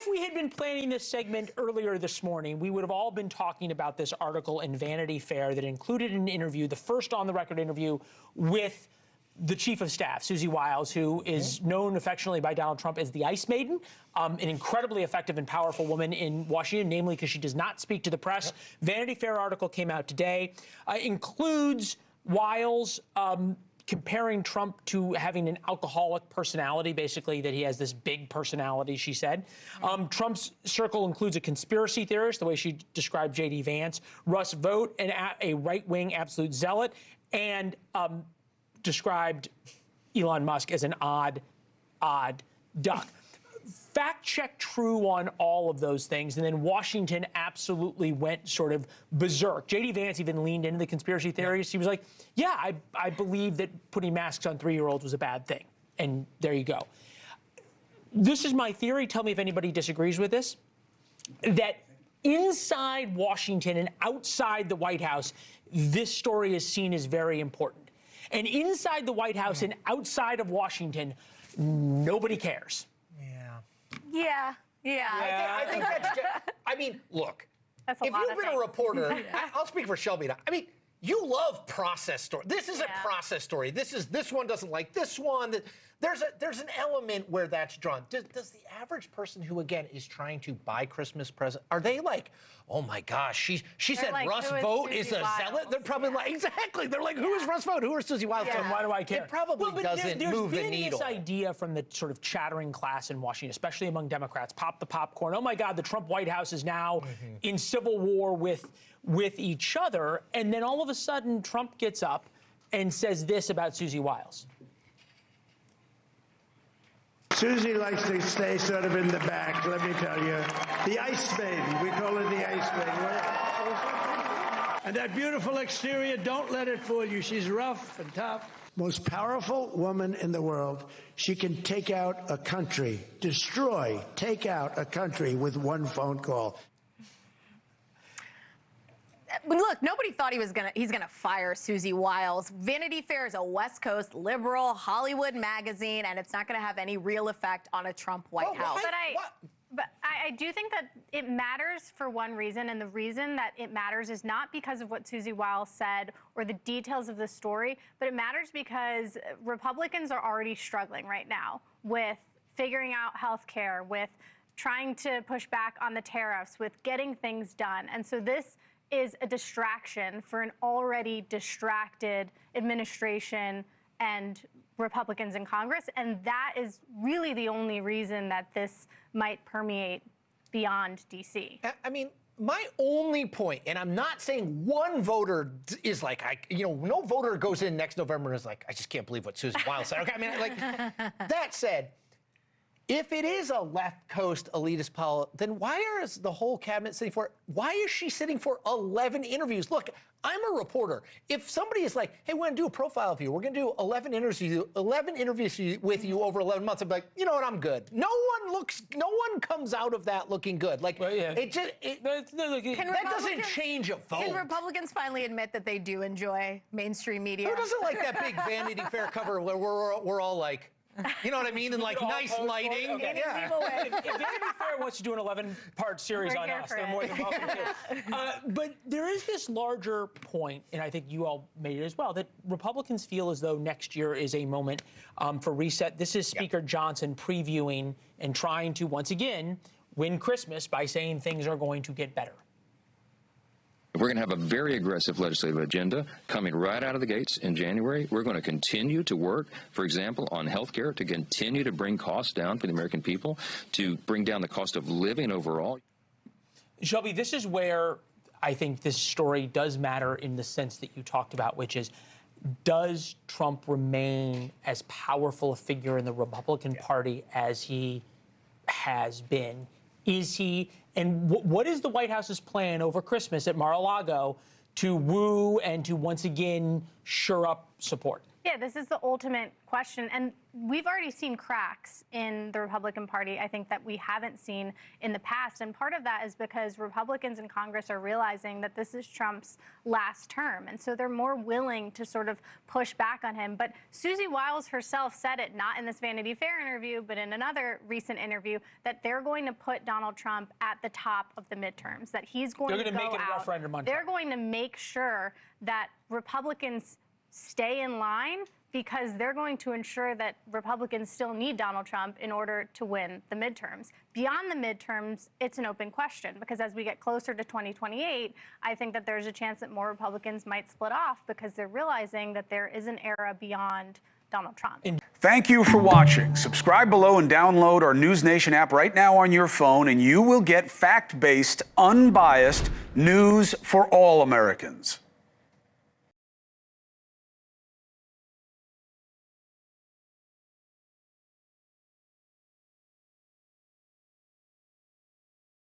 If we had been planning this segment earlier this morning, we would have all been talking about this article in Vanity Fair that included an interview, the first on-the-record interview with the chief of staff, Susie Wiles, who is known affectionately by Donald Trump as the Ice Maiden, an incredibly effective and powerful woman in Washington, namely because she does not speak to the press. Vanity Fair article came out today, includes Wiles comparing Trump to having an alcoholic personality, basically that he has this big personality, she said. Trump's circle includes a conspiracy theorist, the way she described J.D. Vance, Russ Vought, a right-wing absolute zealot, and described Elon Musk as an odd duck. Fact check true on all of those things, and then Washington absolutely went sort of berserk. J.D. Vance even leaned into the conspiracy theories. He was like, yeah, I believe that putting masks on 3-year-olds was a bad thing. And there you go. This is my theory. Tell me if anybody disagrees with this. That inside Washington and outside the White House, this story is seen as very important. And inside the White House and outside of Washington, nobody cares. Yeah. I think that's just, I mean, look, if you've been a reporter, I'll speak for Shelby now. I mean, you love process story. This is a process story. This one doesn't like this one. There's an element where that's drawn. Does the average person who, again, is trying to buy Christmas present, are they like, oh my gosh, she said like, Russ Vought is a zealot? They're probably like, exactly. They're like, who is Russ Vought? Who are Susie Wiles? And why do I care? It probably doesn't move the needle. There's been this idea from the sort of chattering class in Washington, especially among Democrats, pop the popcorn. Oh my God, the Trump White House is now in civil war with each other. And then all of a sudden, Trump gets up and says this about Susie Wiles. Susie likes to stay sort of in the back, let me tell you. The Ice Maiden, we call her the Ice Maiden. And that beautiful exterior, don't let it fool you. She's rough and tough. Most powerful woman in the world. She can take out a country, take out a country with one phone call. Look, nobody thought he's gonna fire Susie Wiles. Vanity Fair is a West Coast liberal Hollywood magazine, and it's not gonna have any real effect on a Trump White House. But I do think that it matters for one reason, and the reason that it matters is not because of what Susie Wiles said or the details of the story, but it matters because Republicans are already struggling right now with figuring out health care, with trying to push back on the tariffs, with getting things done. And so this is a distraction for an already distracted administration and Republicans in Congress, and that is really the only reason that this might permeate beyond D.C. I mean, my only point, and I'm not saying one voter is like, no voter goes in next November and is like, I just can't believe what Susie Wiles said. Okay, I mean, like, that said, if it is a left coast elitist policy, then why is the whole cabinet sitting for it? Why is she sitting for 11 interviews? Look, I'm a reporter. If somebody is like, hey, we're going to do a profile of you. We're going to do 11 interviews with you over 11 months. I'm like, you know what? I'm good. No one comes out of that looking good. Like, that doesn't change a vote. Can Republicans finally admit that they do enjoy mainstream media? Who doesn't like that big Vanity Fair cover where we're all like, you know what I mean? And like nice lighting. Okay. Yeah. If Vanity Fair wants to do an 11-part series on us, they're more than welcome to. But there is this larger point, and I think you all made it as well, that Republicans feel as though next year is a moment for reset. This is Speaker Johnson previewing and trying to, once again, win Christmas by saying things are going to get better. We're going to have a very aggressive legislative agenda coming right out of the gates in January. We're going to continue to work, for example, on health care, to continue to bring costs down for the American people, to bring down the cost of living overall. Shelby, this is where I think this story does matter in the sense that you talked about, which is, does Trump remain as powerful a figure in the Republican Party as he has been? Is he, and what is the White House's plan over Christmas at Mar-a-Lago to woo and to once again shore up support? Yeah, this is the ultimate question. And we've already seen cracks in the Republican Party, I think, that we haven't seen in the past. And part of that is because Republicans in Congress are realizing that this is Trump's last term. And so they're more willing to sort of push back on him. But Susie Wiles herself said it, not in this Vanity Fair interview, but in another recent interview, that they're going to put Donald Trump at the top of the midterms, that he's going to go make it a out. referendum on They're Trump. going to make sure that Republicans stay in line, because they're going to ensure that Republicans still need Donald Trump in order to win the midterms. Beyond the midterms, it's an open question, because as we get closer to 2028, I think that there's a chance that more Republicans might split off because they're realizing that there is an era beyond Donald Trump. Thank you for watching. Subscribe below and download our NewsNation app right now on your phone, and you will get fact-based, unbiased news for all Americans.